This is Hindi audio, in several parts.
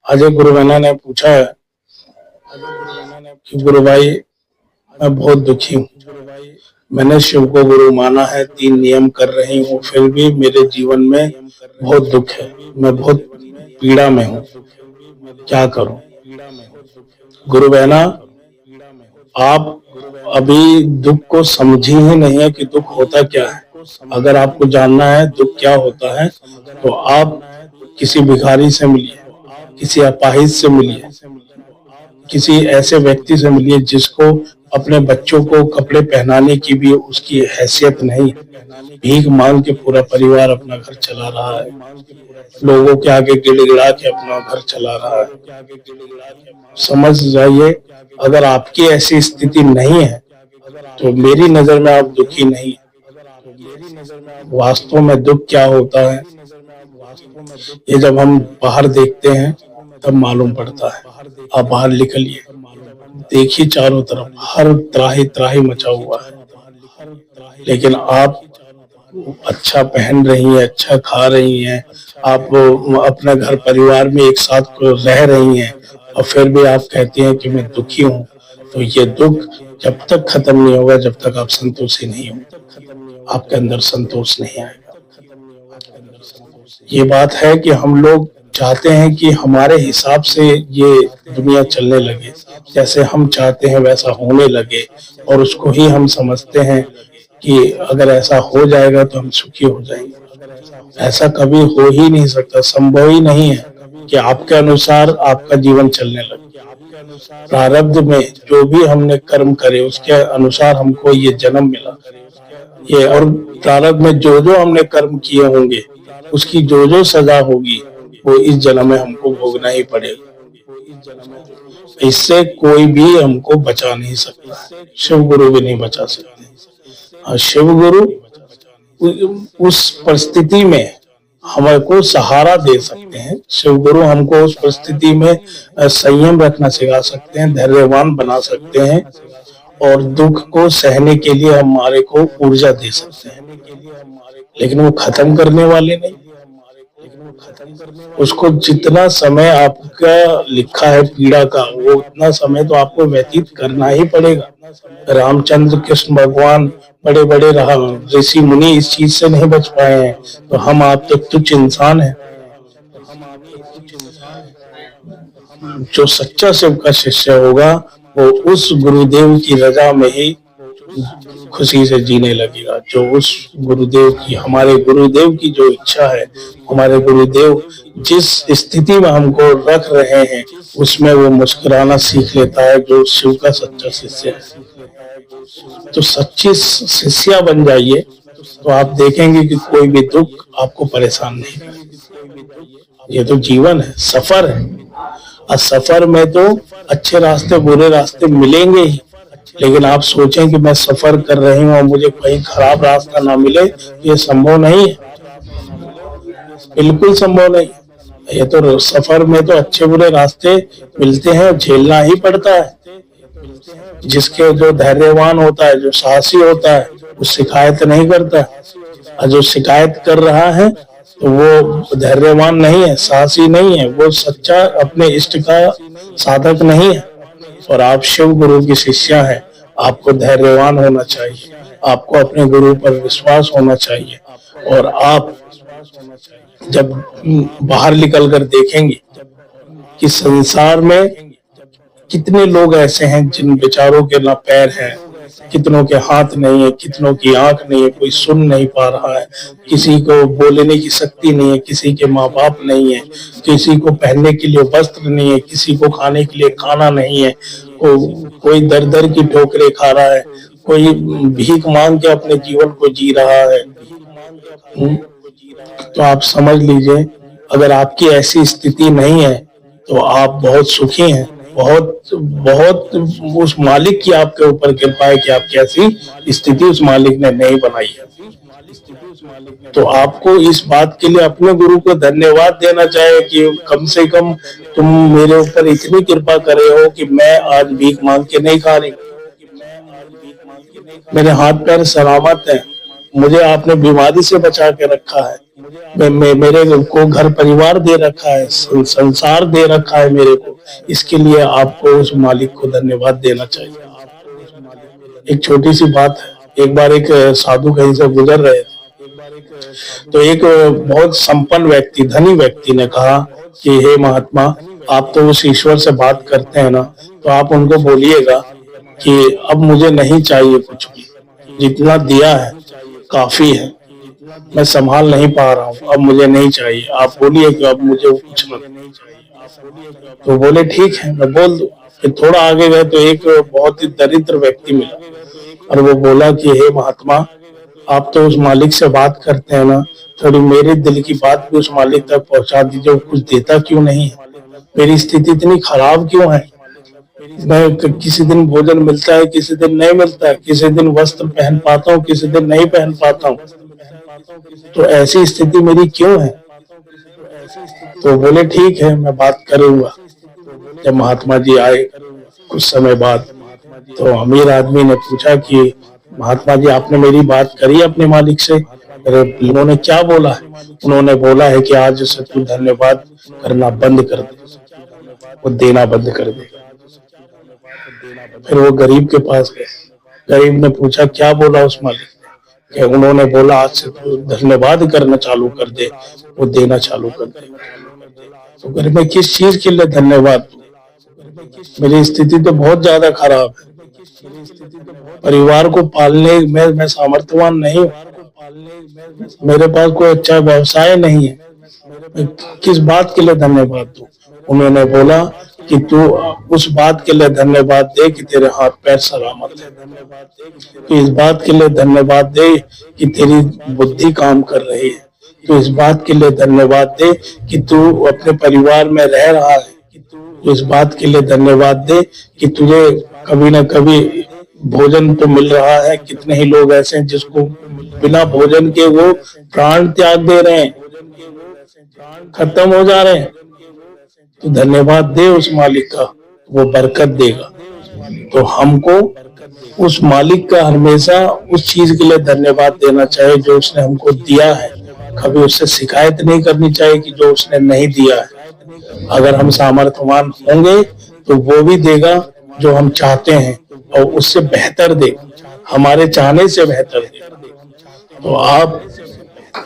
अजय गुरुवेना ने पूछा है कि गुरु भाई मैं बहुत दुखी हूँ। मैंने शिव को गुरु माना है, 3 नियम कर रही हूँ, फिर भी मेरे जीवन में बहुत दुख है। मैं बहुत पीड़ा में हूँ, क्या करूं? गुरुवेना, आप अभी दुख को समझी ही नहीं है कि दुख होता क्या है। अगर आपको जानना है दुख क्या होता है तो आप किसी भिखारी से मिलिए, किसी अपाहिज से मिलिए, किसी ऐसे व्यक्ति से मिलिए जिसको अपने बच्चों को कपड़े पहनाने की भी उसकी हैसियत नहीं, भीख मांग के पूरा परिवार अपना घर चला रहा है, लोगों के आगे गिड़गिड़ा के अपना घर चला रहा है। समझ जाइए, अगर आपकी ऐसी स्थिति नहीं है तो मेरी नजर में आप दुखी नहीं। वास्तव में दुख क्या होता है ये जब हम बाहर देखते हैं तब मालूम पड़ता है। आप बाहर निकलिए, देखिए चारों तरफ हर त्राही त्राही मचा हुआ है, लेकिन आप अच्छा पहन रही हैं, अच्छा खा रही हैं, आप अपने घर परिवार में एक साथ रह रही हैं और फिर भी आप कहती हैं कि मैं दुखी हूं। तो ये दुख जब तक खत्म नहीं होगा जब तक आप संतोषी नहीं हो, आपके अंदर संतोष नहीं आएगा। ये बात है कि हम लोग चाहते हैं कि हमारे हिसाब से ये दुनिया चलने लगे, जैसे हम चाहते हैं वैसा होने लगे, और उसको ही हम समझते हैं कि अगर ऐसा हो जाएगा तो हम सुखी हो जाएंगे। ऐसा कभी हो ही नहीं सकता, संभव ही नहीं है कि आपके अनुसार आपका जीवन चलने लगे। प्रारब्ध में जो भी हमने कर्म करे उसके अनुसार हमको ये जन्म मिला, ये, और प्रारब्ध में जो जो हमने कर्म किए होंगे उसकी जो जो सजा होगी वो इस जन्म में हमको भोगना ही पड़ेगा। इससे कोई भी हमको बचा नहीं सकता, शिव गुरु भी नहीं बचा सकते। शिव गुरु उस परिस्थिति में हमको सहारा दे सकते हैं। शिव गुरु हमको उस परिस्थिति में संयम रखना सिखा सकते हैं, धैर्यवान बना सकते हैं, और दुख को सहने के लिए हमारे को ऊर्जा दे सकते हैं, लेकिन वो खत्म करने वाले नहीं। उसको जितना समय आपका लिखा है पीड़ा का, वो उतना समय तो आपको व्यतीत करना ही पड़ेगा। रामचंद्र कृष्ण भगवान बड़े बड़े ऋषि मुनि इस चीज से नहीं बच पाए हैं, तो हम आप तो तुच्छ इंसान हैं। जो सच्चा शिव का शिष्य होगा वो उस गुरुदेव की रजा में ही खुशी से जीने लगेगा। जो उस गुरुदेव की, हमारे गुरुदेव की जो इच्छा है, हमारे गुरुदेव जिस स्थिति में हमको रख रहे हैं उसमें वो मुस्कुराना सीख लेता है, जो शिव का सच्चा शिष्य है। तो सच्ची शिष्या बन जाइए तो आप देखेंगे कि कोई भी दुख आपको परेशान नहीं करेगा। ये तो जीवन है, सफर है, और सफर में तो अच्छे रास्ते बुरे रास्ते मिलेंगे ही, लेकिन आप सोचें कि मैं सफर कर रही हूँ और मुझे कहीं खराब रास्ता ना मिले, ये संभव नहीं है, बिल्कुल संभव नहीं। ये तो सफर में तो अच्छे बुरे रास्ते मिलते हैं, झेलना ही पड़ता है। जिसके जो धैर्यवान होता है, जो साहसी होता है, वो शिकायत नहीं करता, और जो शिकायत कर रहा है तो वो धैर्यवान नहीं है, साहसी नहीं है, वो सच्चा अपने इष्ट का साधक नहीं है। और आप शिव गुरु की शिष्या है, आपको धैर्यवान होना चाहिए, आपको अपने गुरु पर विश्वास होना चाहिए, और आप जब बाहर निकल कर देखेंगे कि संसार में कितने लोग ऐसे हैं जिन बेचारों के ना पैर हैं, कितनों के हाथ नहीं है, कितनों की आंख नहीं है, कोई सुन नहीं पा रहा है, किसी को बोलने की शक्ति नहीं है, किसी के माँ बाप नहीं है, किसी को पहनने के लिए वस्त्र नहीं है, किसी को खाने के लिए खाना नहीं है, कोई दर दर की ठोकरें खा रहा है, कोई भीख मांग के अपने जीवन को जी रहा है। तो आप समझ लीजिए, अगर आपकी ऐसी स्थिति नहीं है तो आप बहुत सुखी हैं, बहुत बहुत उस मालिक की आपके ऊपर कृपा है कि आपकी ऐसी स्थिति उस मालिक ने नहीं बनाई है। तो आपको इस बात के लिए अपने गुरु को धन्यवाद देना चाहिए कि कम से कम तुम मेरे ऊपर इतनी कृपा करे हो कि मैं आज भीख मांग के नहीं खा रही, मेरे हाथ पैर सलामत है, मुझे आपने बीमारी से बचा के रखा है, मेरे को घर परिवार दे रखा है, संसार दे रखा है मेरे को। इसके लिए आपको उस मालिक को धन्यवाद देना चाहिए। एक छोटी सी बात है, एक बार एक साधु कहीं से गुजर रहे थे, तो एक बहुत संपन्न व्यक्ति, धनी व्यक्ति ने कहा कि हे महात्मा, आप तो उस ईश्वर से बात करते हैं ना, तो आप उनको बोलिएगा कि अब मुझे नहीं चाहिए कुछ भी, जितना दिया है काफी है, मैं संभाल नहीं पा रहा हूँ, अब मुझे नहीं चाहिए, आप बोलिए कि अब मुझे कुछ मत। तो बोले ठीक है, मैं बोल दूं। फिर थोड़ा आगे गए तो एक बहुत ही दरिद्र व्यक्ति मिला और वो बोला कि हे महात्मा, आप तो उस मालिक से बात करते हैं ना, थोड़ी मेरे दिल की बात भी उस मालिक तक पहुंचा दीजिए, वो कुछ देता क्यों नहीं है, मेरी स्थिति इतनी खराब क्यों है, मैं किसी दिन भोजन मिलता है, किसी दिन नहीं मिलता है, किसी दिन वस्त्र पहन पाता हूँ, किसी दिन नहीं पहन पाता हूँ, तो ऐसी स्थिति मेरी क्यों है। तो बोले ठीक है, मैं बात करूंगा। जब महात्मा जी आए कुछ समय बाद, तो अमीर आदमी ने पूछा कि महात्मा जी, आपने मेरी बात करी अपने मालिक से? उन्होंने क्या बोला है? उन्होंने बोला है कि आज से तू धन्यवाद करना बंद कर दे, वो देना बंद कर दे। फिर वो गरीब के पास गए, गरीब ने पूछा क्या बोला उस मालिक ने? उन्होंने बोला आज से तू धन्यवाद करना चालू कर दे, वो देना चालू कर दे। तो गरीब में किस चीज के लिए धन्यवाद? मेरी स्थिति तो बहुत ज्यादा खराब है, परिवार को पालने में मैं सामर्थ्यवान नहीं हूँ, मेरे पास कोई अच्छा व्यवसाय नहीं है, मैं किस बात के लिए धन्यवाद दूं? उन्होंने बोला कि तू उस बात के लिए धन्यवाद दे कि तेरे हाथ पैर सलामत है, तो इस बात के लिए धन्यवाद दे कि तेरी बुद्धि काम कर रही है, तो इस बात के लिए धन्यवाद दे कि तू अपने परिवार में रह रहा है, तो इस बात के लिए धन्यवाद दे कि तुझे कभी न कभी भोजन तो मिल रहा है। कितने ही लोग ऐसे हैं जिसको बिना भोजन के वो प्राण त्याग दे रहे हैं, खत्म हो जा रहे हैं। तो धन्यवाद दे उस मालिक का, वो बरकत देगा। तो हमको उस मालिक का हमेशा उस चीज के लिए धन्यवाद देना चाहिए जो उसने हमको दिया है, कभी उससे शिकायत नहीं करनी चाहिए कि जो उसने नहीं दिया है। अगर हम सामर्थ्यवान होंगे तो वो भी देगा जो हम चाहते हैं, और उससे बेहतर देगा, हमारे चाहने से बेहतर देगा। तो आप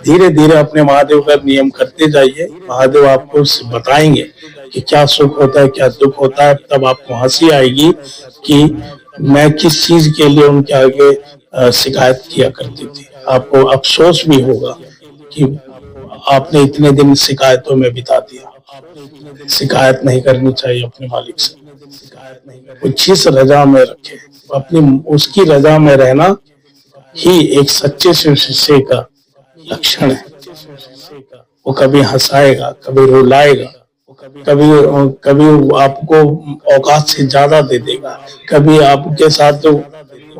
धीरे धीरे अपने महादेव का नियम करते जाइए, महादेव आपको बताएंगे कि क्या सुख होता है, क्या दुख होता है। तब आपको हंसी आएगी कि मैं किस चीज के लिए उनके आगे शिकायत किया करती थी। आपको अफसोस भी होगा कि आपने इतने दिन शिकायतों में बिता दिया। शिकायत नहीं करनी चाहिए अपने मालिक से, वो जिस रजा में रखे, अपनी उसकी रजा में रहना ही एक सच्चे शिष्य का लक्षण है। वो कभी हंसाएगा, कभी रुलाएगा, कभी आपको औकात से ज्यादा दे देगा, कभी आपके साथ तो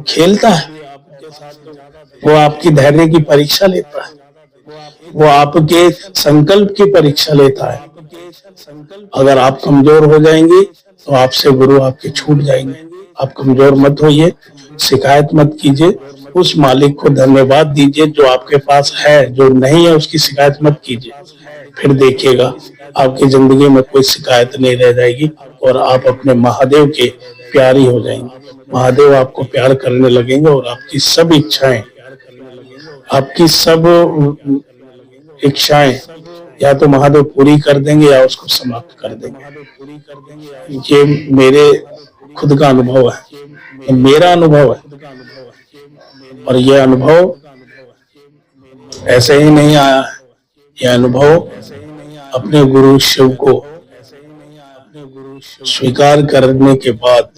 खेलता है, वो आपकी धैर्य की परीक्षा लेता है, वो आपके संकल्प की परीक्षा लेता है। अगर आप कमजोर हो जाएंगे तो आपसे गुरु आपके छूट जाएंगे। आप कमजोर मत होइए, शिकायत मत कीजिए, उस मालिक को धन्यवाद दीजिए जो आपके पास है। जो नहीं है उसकी शिकायत मत कीजिए, फिर देखिएगा आपकी जिंदगी में कोई शिकायत नहीं रह जाएगी और आप अपने महादेव के प्यारी हो जाएंगे। महादेव आपको प्यार करने लगेंगे और आपकी सब इच्छाएं, आपकी सब इच्छाएं या तो महादेव पूरी कर देंगे या उसको समाप्त कर देंगे। ये मेरे खुद का अनुभव है, ये मेरा अनुभव है, और ये अनुभव ऐसे ही नहीं आया है। ये अनुभव अपने गुरु शिव को स्वीकार करने के बाद,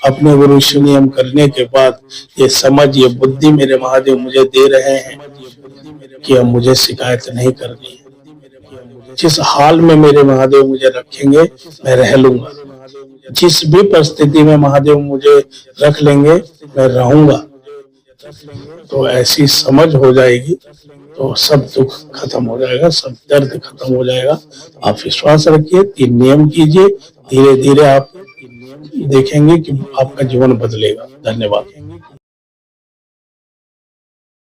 अपने गुरु शिव नियम करने के बाद, ये समझ, ये बुद्धि मेरे महादेव मुझे दे रहे हैं कि अब मुझे शिकायत नहीं करनी। जिस हाल में मेरे महादेव मुझे रखेंगे मैं रह लूंगा, जिस भी परिस्थिति में महादेव मुझे रख लेंगे मैं रहूंगा। तो ऐसी समझ हो जाएगी तो सब दुख खत्म हो जाएगा, सब दर्द खत्म हो जाएगा। आप विश्वास रखिए, 3 नियम कीजिए, धीरे धीरे आप देखेंगे कि आपका जीवन बदलेगा। धन्यवाद।